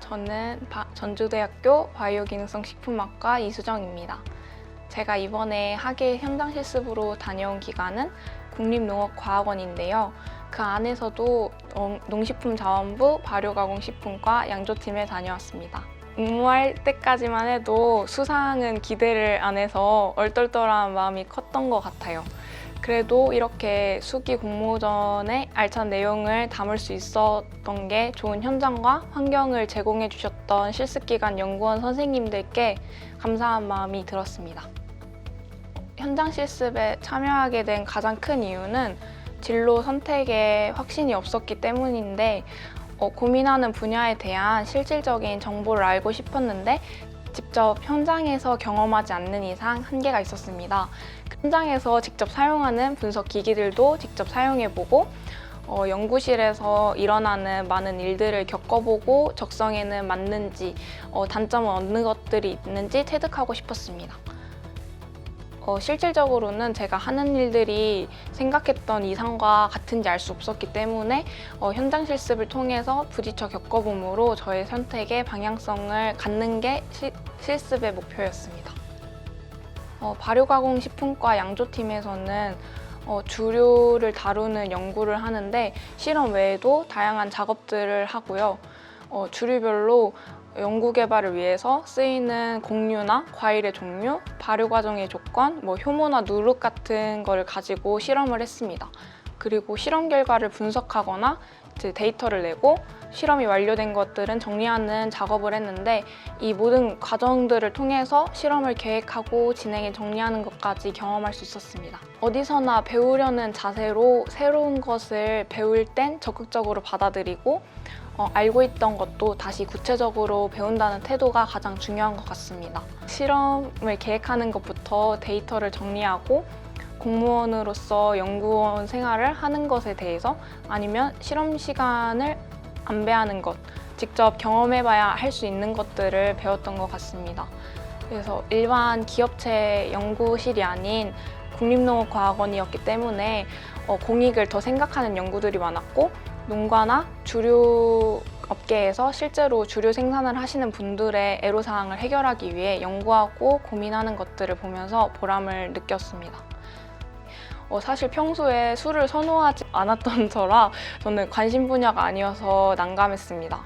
저는 전주대학교 바이오기능성 식품학과 이수정입니다. 제가 이번에 학예 현장 실습으로 다녀온 기관은 국립농업과학원인데요. 그 안에서도 농식품자원부 발효가공식품과 양조팀에 다녀왔습니다. 응모할 때까지만 해도 수상은 기대를 안 해서 얼떨떨한 마음이 컸던 것 같아요. 그래도 이렇게 수기 공모전에 알찬 내용을 담을 수 있었던 게 좋은 현장과 환경을 제공해 주셨던 실습기관 연구원 선생님들께 감사한 마음이 들었습니다. 현장 실습에 참여하게 된 가장 큰 이유는 진로 선택에 확신이 없었기 때문인데 고민하는 분야에 대한 실질적인 정보를 알고 싶었는데 직접 현장에서 경험하지 않는 이상 한계가 있었습니다. 현장에서 직접 사용하는 분석 기기들도 직접 사용해보고 연구실에서 일어나는 많은 일들을 겪어보고 적성에는 맞는지 단점은 어느 것들이 있는지 체득하고 싶었습니다. 실질적으로는 제가 하는 일들이 생각했던 이상과 같은지 알 수 없었기 때문에 현장 실습을 통해서 부딪혀 겪어봄으로 저의 선택의 방향성을 갖는 게 실습의 목표였습니다. 발효가공식품과 양조팀에서는 주류를 다루는 연구를 하는데 실험 외에도 다양한 작업들을 하고요. 주류별로 연구 개발을 위해서 쓰이는 곡류나 과일의 종류, 발효 과정의 조건, 효모나 누룩 같은 거를 가지고 실험을 했습니다. 그리고 실험 결과를 분석하거나 데이터를 내고 실험이 완료된 것들은 정리하는 작업을 했는데 이 모든 과정들을 통해서 실험을 계획하고 진행에 정리하는 것까지 경험할 수 있었습니다. 어디서나 배우려는 자세로 새로운 것을 배울 땐 적극적으로 받아들이고 알고 있던 것도 다시 구체적으로 배운다는 태도가 가장 중요한 것 같습니다. 실험을 계획하는 것부터 데이터를 정리하고 공무원으로서 연구원 생활을 하는 것에 대해서 아니면 실험 시간을 안배하는 것, 직접 경험해봐야 할 수 있는 것들을 배웠던 것 같습니다. 그래서 일반 기업체 연구실이 아닌 국립농업과학원이었기 때문에 공익을 더 생각하는 연구들이 많았고 농가나 주류 업계에서 실제로 주류 생산을 하시는 분들의 애로사항을 해결하기 위해 연구하고 고민하는 것들을 보면서 보람을 느꼈습니다. 사실 평소에 술을 선호하지 않았던 저라 저는 관심 분야가 아니어서 난감했습니다.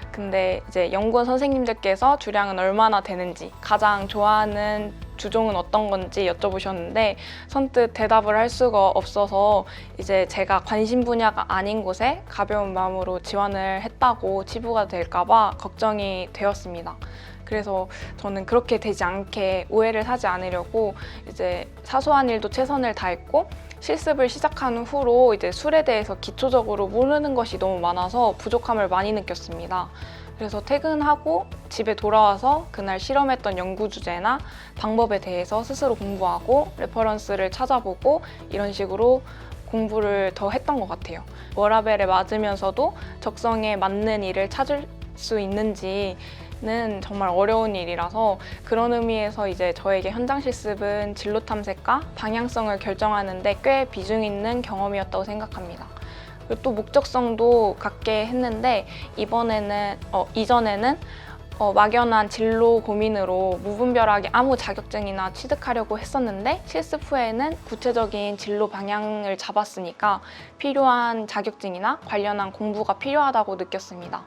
근데 이제 연구원 선생님들께서 주량은 얼마나 되는지, 가장 좋아하는 주종은 어떤 건지 여쭤보셨는데 선뜻 대답을 할 수가 없어서 이제 제가 관심 분야가 아닌 곳에 가벼운 마음으로 지원을 했다고 치부가 될까봐 걱정이 되었습니다. 그래서 저는 그렇게 되지 않게 오해를 사지 않으려고 이제 사소한 일도 최선을 다했고 실습을 시작한 후로 이제 술에 대해서 기초적으로 모르는 것이 너무 많아서 부족함을 많이 느꼈습니다. 그래서 퇴근하고 집에 돌아와서 그날 실험했던 연구 주제나 방법에 대해서 스스로 공부하고 레퍼런스를 찾아보고 이런 식으로 공부를 더 했던 것 같아요. 워라밸에 맞으면서도 적성에 맞는 일을 찾을 수 있는지는 정말 어려운 일이라서 그런 의미에서 이제 저에게 현장 실습은 진로 탐색과 방향성을 결정하는 데 꽤 비중 있는 경험이었다고 생각합니다. 그리고 또 목적성도 갖게 했는데 이전에는 막연한 진로 고민으로 무분별하게 아무 자격증이나 취득하려고 했었는데 실습 후에는 구체적인 진로 방향을 잡았으니까 필요한 자격증이나 관련한 공부가 필요하다고 느꼈습니다.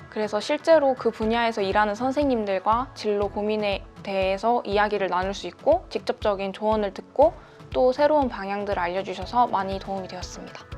그래서 실제로 그 분야에서 일하는 선생님들과 진로 고민에 대해서 이야기를 나눌 수 있고 직접적인 조언을 듣고 또 새로운 방향들을 알려주셔서 많이 도움이 되었습니다.